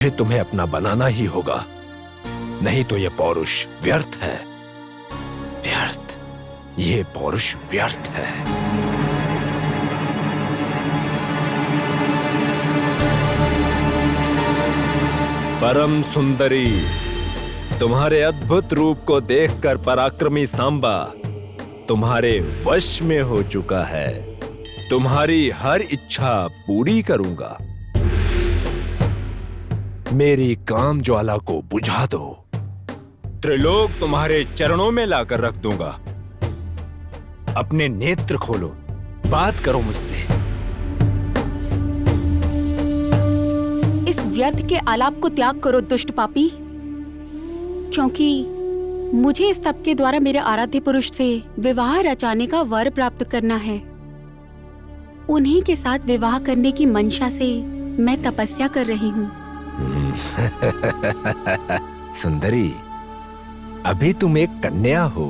तुम्हें अपना बनाना ही होगा, नहीं तो यह पौरुष व्यर्थ है। व्यर्थ, ये पौरुष व्यर्थ है। परम सुंदरी, तुम्हारे अद्भुत रूप को देखकर पराक्रमी सांबा तुम्हारे वश में हो चुका है। तुम्हारी हर इच्छा पूरी करूंगा। मेरी काम ज्वाला को बुझा दो। त्रिलोक तुम्हारे चरणों में लाकर रख दूंगा। अपने नेत्र खोलो, बात करो मुझसे। इस व्यर्थ के आलाप को त्याग करो दुष्ट पापी, क्योंकि मुझे इस तप के द्वारा मेरे आराध्य पुरुष से विवाह रचाने का वर प्राप्त करना है। उन्हीं के साथ विवाह करने की मंशा से मैं तपस्या कर रही हूँ। सुंदरी, अभी तुम एक कन्या हो।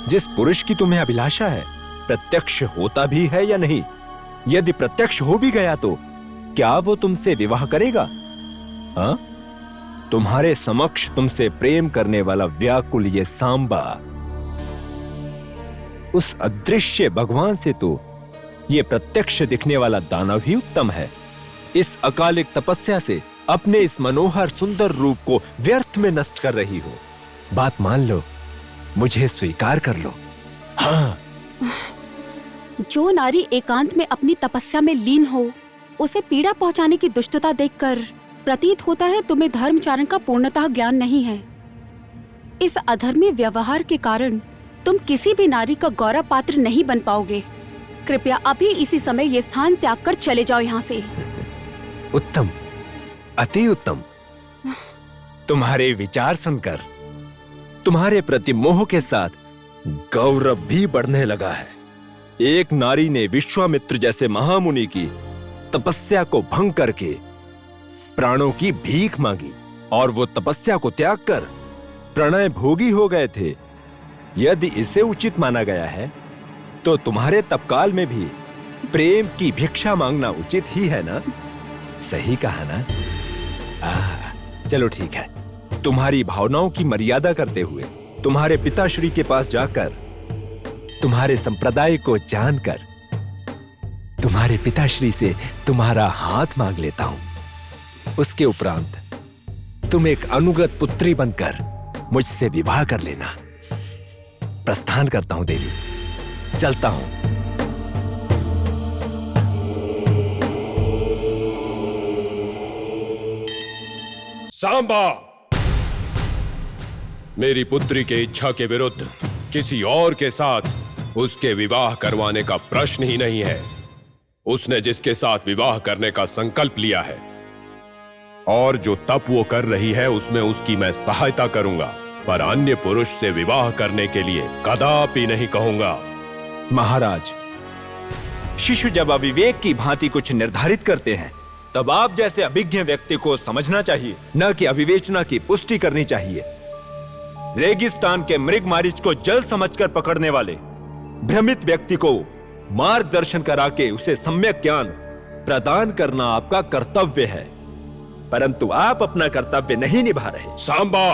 जिस पुरुष की तुम्हें अभिलाषा है, प्रत्यक्ष होता भी है या नहीं? यदि प्रत्यक्ष हो भी गया तो क्या वो तुमसे विवाह करेगा? हाँ? तुम्हारे समक्ष तुमसे प्रेम करने वाला व्याकुल ये सांबा, उस अदृश्य भगवान से तो ये प्रत्यक्ष दिखने वाला दानव ही उत्तम है। इस अकालिक तपस्या से अपने इस मनोहर सुंदर रूप को व्यर्थ में नष्ट कर रही हो। बात मान लो, मुझे स्वीकार कर लो। हाँ। जो नारी एकांत में अपनी तपस्या में लीन हो, उसे पीड़ा पहुंचाने की दुष्टता देखकर प्रतीत होता है तुम्हें धर्मचारण का पूर्णतः ज्ञान नहीं है। इस अधर्मी व्यवहार के कारण तुम किसी भी नारी का गौरव पात्र नहीं बन पाओगे। कृपया अभी इसी समय ये स्थान त्याग कर चले जाओ यहाँ से। उत्तम, अति उत्तम। तुम्हारे विचार सुनकर तुम्हारे प्रति मोह के साथ गौरव भी बढ़ने लगा है। एक नारी ने विश्वामित्र जैसे महामुनि की तपस्या को भंग करके प्राणों की भीख मांगी और वो तपस्या को त्याग कर प्रणय भोगी हो गए थे। यदि इसे उचित माना गया है तो तुम्हारे तपकाल में भी प्रेम की भिक्षा मांगना उचित ही है ना? सही कहा ना? चलो ठीक है। तुम्हारी भावनाओं की मर्यादा करते हुए तुम्हारे पिताश्री के पास जाकर तुम्हारे संप्रदाय को जानकर तुम्हारे पिताश्री से तुम्हारा हाथ मांग लेता हूं। उसके उपरांत तुम एक अनुगत पुत्री बनकर मुझसे विवाह कर लेना। प्रस्थान करता हूं देवी, चलता हूं। सांबा, मेरी पुत्री के इच्छा के विरुद्ध किसी और के साथ उसके विवाह करवाने का प्रश्न ही नहीं है। उसने जिसके साथ विवाह करने का संकल्प लिया है और जो तप वो कर रही है उसमें उसकी मैं सहायता करूंगा, पर अन्य पुरुष से विवाह करने के लिए कदापि नहीं कहूंगा। महाराज, शिशु जब अविवेक की भांति कुछ निर्धारित करते हैं तब आप जैसे अभिज्ञ व्यक्ति को समझना चाहिए, न कि अविवेचना की पुष्टि करनी चाहिए। रेगिस्तान के मृगमारिच को जल समझकर पकड़ने वाले भ्रमित व्यक्ति को मार्गदर्शन करा के उसे सम्यक ज्ञान प्रदान करना आपका कर्तव्य है, परंतु आप अपना कर्तव्य नहीं निभा रहे। सांबा,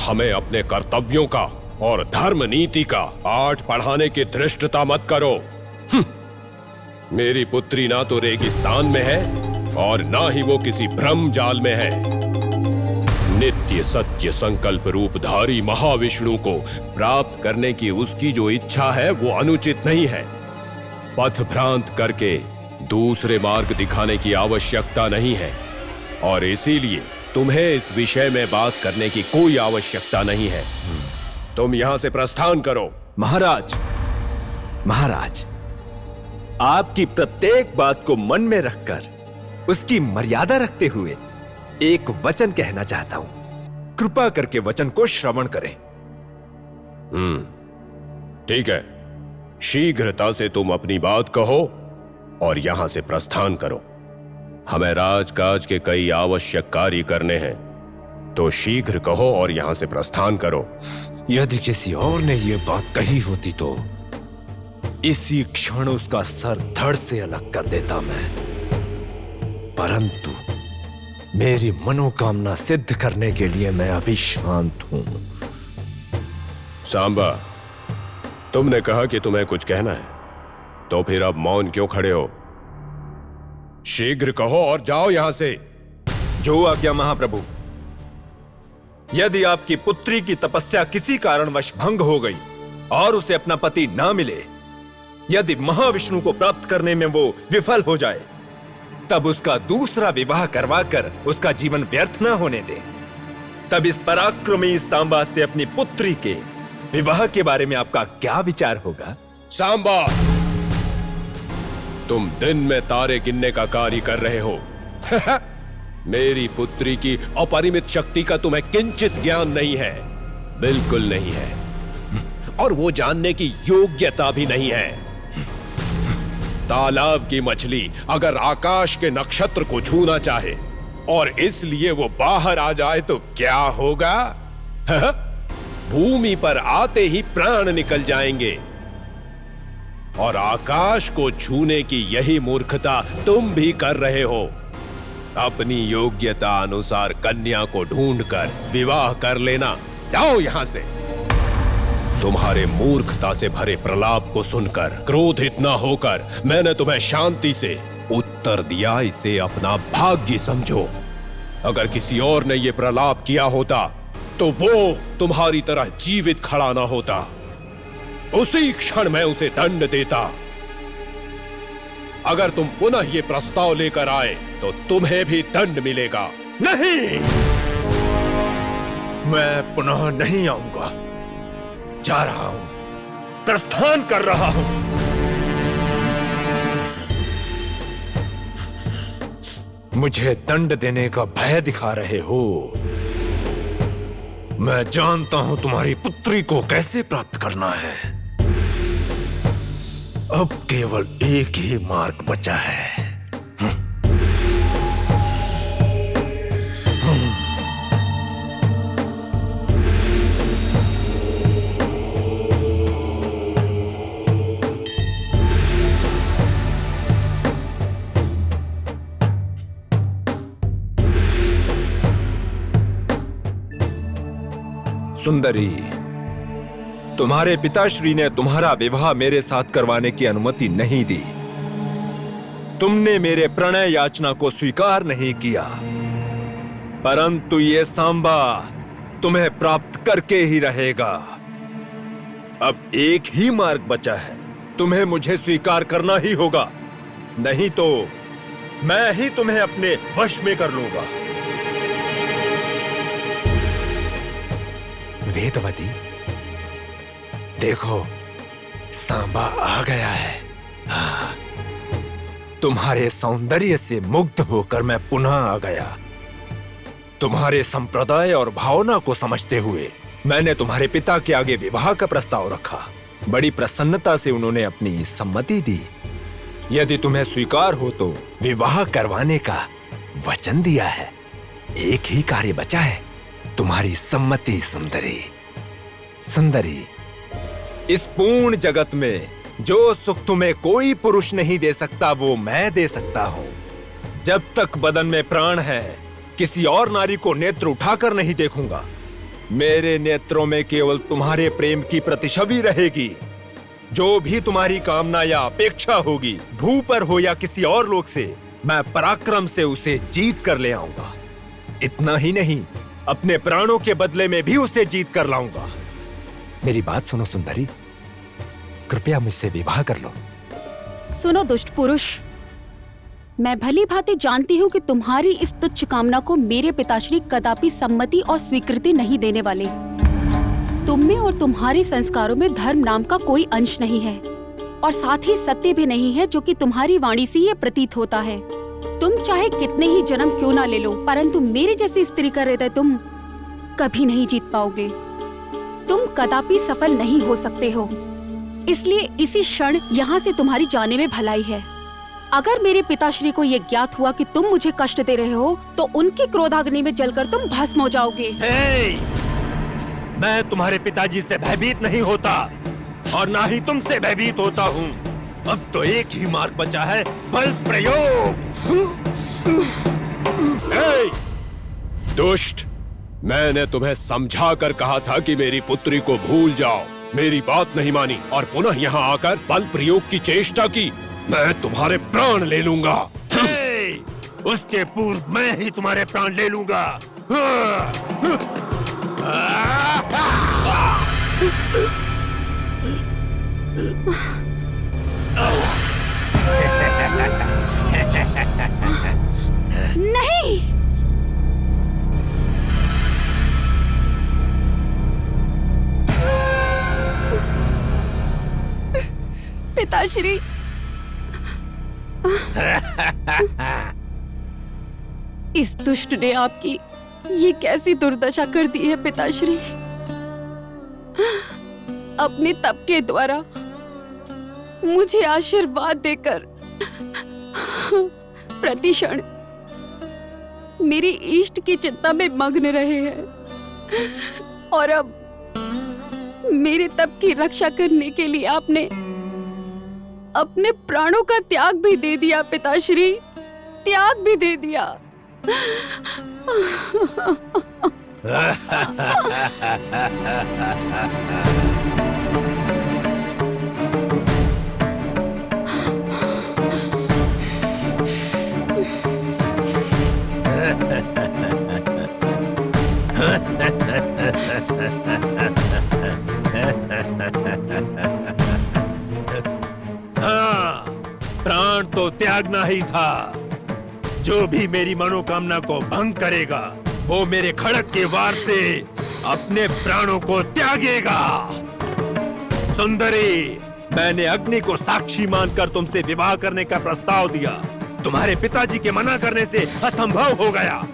हमें अपने कर्तव्यों का और धर्म नीति का पाठ पढ़ाने की धृष्टता मत करो। मेरी पुत्री ना तो रेगिस्तान में है और ना ही वो किसी भ्रम जाल में है। नित्य सत्य संकल्प रूपधारी महाविष्णु को प्राप्त करने की उसकी जो इच्छा है वो अनुचित नहीं है। पथ भ्रांत करके दूसरे मार्ग दिखाने की आवश्यकता नहीं है और इसीलिए तुम्हें इस विषय में बात करने की कोई आवश्यकता नहीं है। तुम यहां से प्रस्थान करो। महाराज, महाराज, आपकी प्रत्येक बात को मन में रखकर उसकी मर्यादा रखते हुए एक वचन कहना चाहता हूं। कृपा करके वचन को श्रवण करें। ठीक है, शीघ्रता से तुम अपनी बात कहो और यहां से प्रस्थान करो। हमें राजकाज के कई आवश्यक कार्य करने हैं, तो शीघ्र कहो और यहां से प्रस्थान करो। यदि किसी और ने यह बात कही होती तो इसी क्षण उसका सर धड़ से अलग कर देता मैं, परंतु मेरी मनोकामना सिद्ध करने के लिए मैं अभी शांत हूं। सांबा, तुमने कहा कि तुम्हें कुछ कहना है, तो फिर अब मौन क्यों खड़े हो? शीघ्र कहो और जाओ यहां से। जो आज्ञा महाप्रभु। यदि आपकी पुत्री की तपस्या किसी कारणवश भंग हो गई और उसे अपना पति ना मिले, यदि महाविष्णु को प्राप्त करने में वो विफल हो जाए, तब उसका दूसरा विवाह करवाकर उसका जीवन व्यर्थ ना होने दे। तब इस पराक्रमी सांबा से अपनी पुत्री के विवाह के बारे में आपका क्या विचार होगा? सांबा, तुम दिन में तारे गिनने का कार्य कर रहे हो। मेरी पुत्री की अपरिमित शक्ति का तुम्हें किंचित ज्ञान नहीं है, बिल्कुल नहीं है, और वो जानने की योग्यता भी नहीं है। तालाब की मछली अगर आकाश के नक्षत्र को छूना चाहे और इसलिए वो बाहर आ जाए तो क्या होगा? भूमि पर आते ही प्राण निकल जाएंगे। और आकाश को छूने की यही मूर्खता तुम भी कर रहे हो। अपनी योग्यता अनुसार कन्या को ढूंढकर विवाह कर लेना। जाओ यहां से। तुम्हारे मूर्खता से भरे प्रलाप को सुनकर क्रोधित न होकर मैंने तुम्हें शांति से उत्तर दिया, इसे अपना भाग्य समझो। अगर किसी और ने यह प्रलाप किया होता तो वो तुम्हारी तरह जीवित खड़ा ना होता। उसी क्षण मैं उसे दंड देता। अगर तुम पुनः ये प्रस्ताव लेकर आए तो तुम्हें भी दंड मिलेगा। नहीं, मैं पुनः नहीं आऊंगा। जा रहा हूं, प्रस्थान कर रहा हूं। मुझे दंड देने का भय दिखा रहे हो। मैं जानता हूं तुम्हारी पुत्री को कैसे प्राप्त करना है। अब केवल एक ही मार्ग बचा है। सुंदरी, तुम्हारे पिताश्री ने तुम्हारा विवाह मेरे साथ करवाने की अनुमति नहीं दी। तुमने मेरे प्रणय याचना को स्वीकार नहीं किया, परंतु ये सांबा तुम्हें प्राप्त करके ही रहेगा। अब एक ही मार्ग बचा है, तुम्हें मुझे स्वीकार करना ही होगा, नहीं तो मैं ही तुम्हें अपने वश में कर लूंगा। वेदवती, देखो, सांबा आ गया है। हाँ, तुम्हारे सौंदर्य से मुग्ध होकर मैं पुनः आ गया। तुम्हारे संप्रदाय और भावना को समझते हुए मैंने तुम्हारे पिता के आगे विवाह का प्रस्ताव रखा। बड़ी प्रसन्नता से उन्होंने अपनी सम्मति दी। यदि तुम्हें स्वीकार हो तो विवाह करवाने का वचन दिया है। एक ही कार्य बचा है, तुम्हारी सम्मति। सुंदरी, सुंदरी, इस पूर्ण जगत में जो सुख तुम्हें कोई पुरुष नहीं दे सकता वो मैं दे सकता हूं। जब तक बदन में प्राण है किसी और नारी को नेत्र उठाकर नहीं देखूंगा। मेरे नेत्रों में केवल तुम्हारे प्रेम की प्रतिछवि रहेगी। जो भी तुम्हारी कामना या अपेक्षा होगी, भू पर हो या किसी और लोक से, मैं पराक्रम से उसे जीत कर ले आऊंगा। इतना ही नहीं, अपने प्राणों के बदले में भी उसे जीत कर लाऊंगा। मेरी बात सुनो सुंदरी, कृपया मुझसे विवाह कर लो। सुनो दुष्ट पुरुष, मैं भली भांति जानती हूँ कि तुम्हारी इस तुच्छ कामना को मेरे पिताश्री कदापि सम्मति और स्वीकृति नहीं देने वाले। तुम में और तुम्हारे संस्कारों में धर्म नाम का कोई अंश नहीं है, और साथ ही सत्य भी नहीं है, जो कि तुम्हारी वाणी से ये प्रतीत होता है। तुम चाहे कितने ही जन्म क्यों ना ले लो, परंतु मेरे जैसी स्त्री का हृदय तुम कभी नहीं जीत पाओगे। तुम कदापि सफल नहीं हो सकते हो। इसलिए इसी क्षण यहाँ से तुम्हारी जाने में भलाई है। अगर मेरे पिताश्री को यह ज्ञात हुआ कि तुम मुझे कष्ट दे रहे हो, तो उनकी क्रोधाग्नि में जलकर तुम भस्म हो जाओगे। मैं तुम्हारे पिताजी से भयभीत नहीं होता और ना ही तुमसे भयभीत होता हूँ। अब तो एक ही मार्ग बचा है, बल प्रयोग। दुष्ट, मैंने तुम्हें समझा कर कहा था कि मेरी पुत्री को भूल जाओ। मेरी बात नहीं मानी और पुनः यहाँ आकर बल प्रयोग की चेष्टा की। मैं तुम्हारे प्राण ले लूंगा। उसके पूर्व मैं ही तुम्हारे प्राण ले लूंगा। नहीं, पिताश्री। इस दुष्ट ने आपकी ये कैसी दुर्दशा कर दी है पिताश्री। अपने तप के द्वारा मुझे आशीर्वाद देकर प्रतिक्षण मेरी इष्ट की चिंता में मग्न रहे हैं और अब मेरे तप की रक्षा करने के लिए आपने अपने प्राणों का त्याग भी दे दिया पिताश्री, त्याग भी दे दिया। हाँ, प्राण तो त्यागना ही था। जो भी मेरी मनोकामना को भंग करेगा वो मेरे खड़ग के वार से अपने प्राणों को त्यागेगा। सुंदरी, मैंने अग्नि को साक्षी मानकर तुमसे विवाह करने का प्रस्ताव दिया। तुम्हारे पिताजी के मना करने से असंभव हो गया।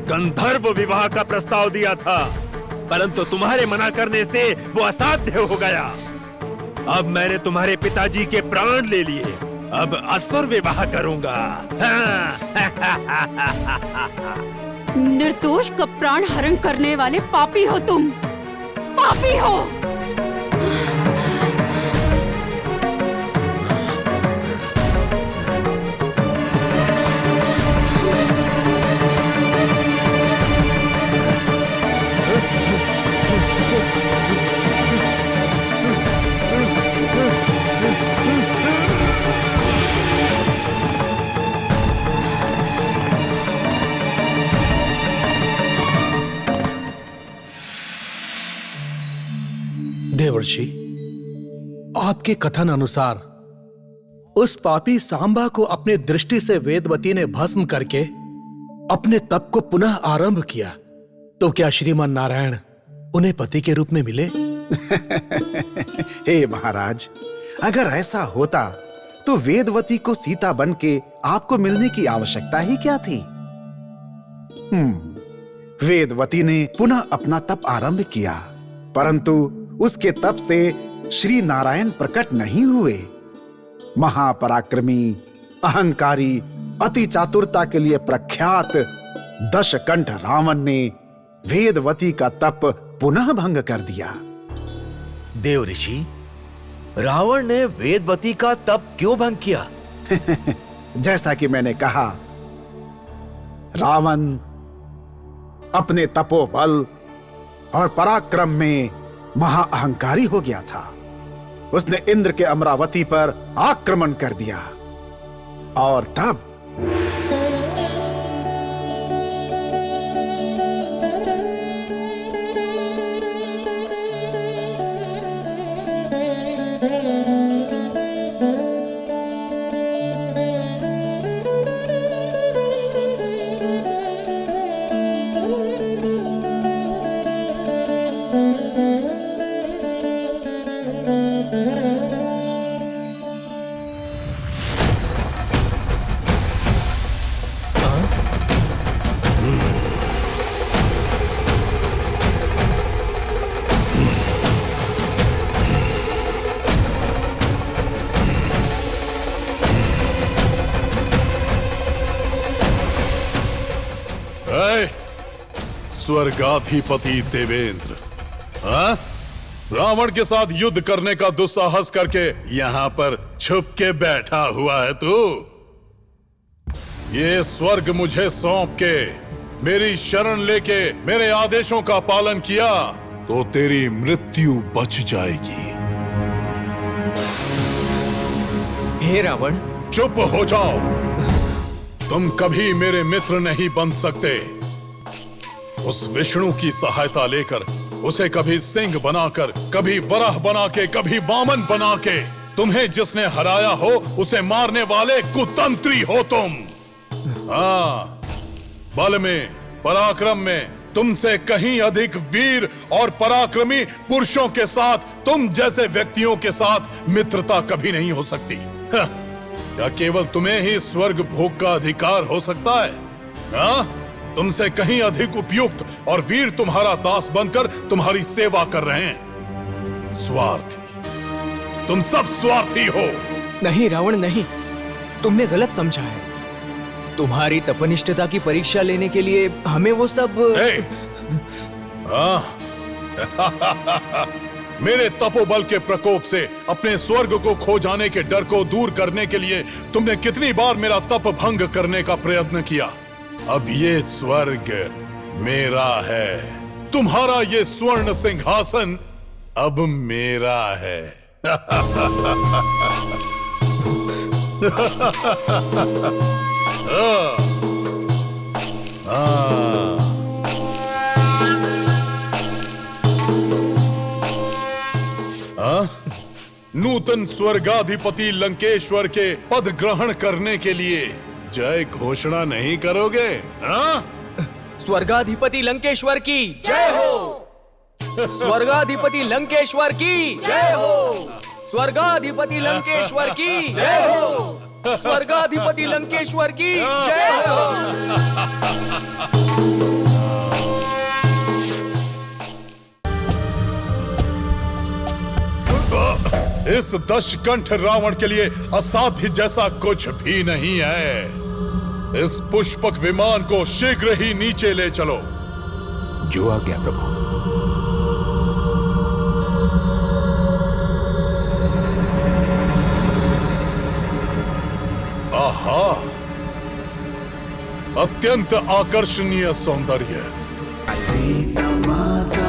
गंधर्व विवाह का प्रस्ताव दिया था, परंतु तुम्हारे मना करने से वो असाध्य हो गया। अब मैंने तुम्हारे पिताजी के प्राण ले लिए, अब असुर विवाह करूंगा। निर्दोष का प्राण हरण करने वाले पापी हो तुम, पापी हो। देवर्षि, आपके कथन अनुसार उस पापी सांबा को अपनी दृष्टि से वेदवती ने भस्म करके अपने तप को पुनः आरंभ किया, तो क्या श्रीमान नारायण उन्हें पति के रूप में मिले? हे महाराज, अगर ऐसा होता तो वेदवती को सीता बन के आपको मिलने की आवश्यकता ही क्या थी? वेदवती ने पुनः अपना तप आरंभ किया, परंतु उसके तप से श्री नारायण प्रकट नहीं हुए। महापराक्रमी, अहंकारी, अति चातुरता के लिए प्रख्यात दशकंठ रावण ने वेदवती का तप पुनः भंग कर दिया। देव ऋषि, रावण ने वेदवती का तप क्यों भंग किया? जैसा कि मैंने कहा, रावण अपने तपोबल और पराक्रम में महाअहंकारी हो गया था। उसने इंद्र के अमरावती पर आक्रमण कर दिया और तब स्वर्गाधिपति देवेंद्र, हाँ? रावण के साथ युद्ध करने का दुस्साहस करके यहाँ पर छुप के बैठा हुआ है तू? ये स्वर्ग मुझे सौंप के मेरी शरण लेके मेरे आदेशों का पालन किया तो तेरी मृत्यु बच जाएगी। हे रावण, चुप हो जाओ। तुम कभी मेरे मित्र नहीं बन सकते। उस विष्णु की सहायता लेकर, उसे कभी सिंह बनाकर, कभी वराह बना के, कभी वामन बना के, तुम्हें जिसने हराया हो उसे मारने वाले कुतंत्री हो तुम। हाँ, बल में, पराक्रम में तुमसे कहीं अधिक वीर और पराक्रमी पुरुषों के साथ तुम जैसे व्यक्तियों के साथ मित्रता कभी नहीं हो सकती। हाँ, क्या केवल तुम्हें ही स्वर्ग भोग का अधिकार हो सकता है? हाँ? तुमसे कहीं अधिक उपयुक्त और वीर तुम्हारा दास बनकर तुम्हारी सेवा कर रहे हैं। स्वार्थी, तुम सब स्वार्थी हो। नहीं रावण, नहीं, तुमने गलत समझा है। तुम्हारी तपनिष्ठता की परीक्षा लेने के लिए हमें वो सब मेरे तपोबल के प्रकोप से अपने स्वर्ग को खो जाने के डर को दूर करने के लिए तुमने कितनी बार मेरा तप भंग करने का प्रयत्न किया। अब ये स्वर्ग मेरा है। तुम्हारा ये स्वर्ण सिंहासन अब मेरा है। नूतन स्वर्गाधिपति लंकेश्वर के पद ग्रहण करने के लिए जय घोषणा नहीं करोगे? स्वर्गाधिपति लंकेश्वर की जय हो। स्वर्गाधिपति लंकेश्वर की जय हो। स्वर्गाधिपति लंकेश्वर की जय हो। स्वर्गाधिपति लंकेश्वर की जय हो। इस दशकंठ रावण के लिए असाध्य जैसा कुछ भी नहीं है। इस पुष्पक विमान को शीघ्र ही नीचे ले चलो। जो आज्ञा प्रभु। आहा, अत्यंत आकर्षणीय सौंदर्य। सीता माता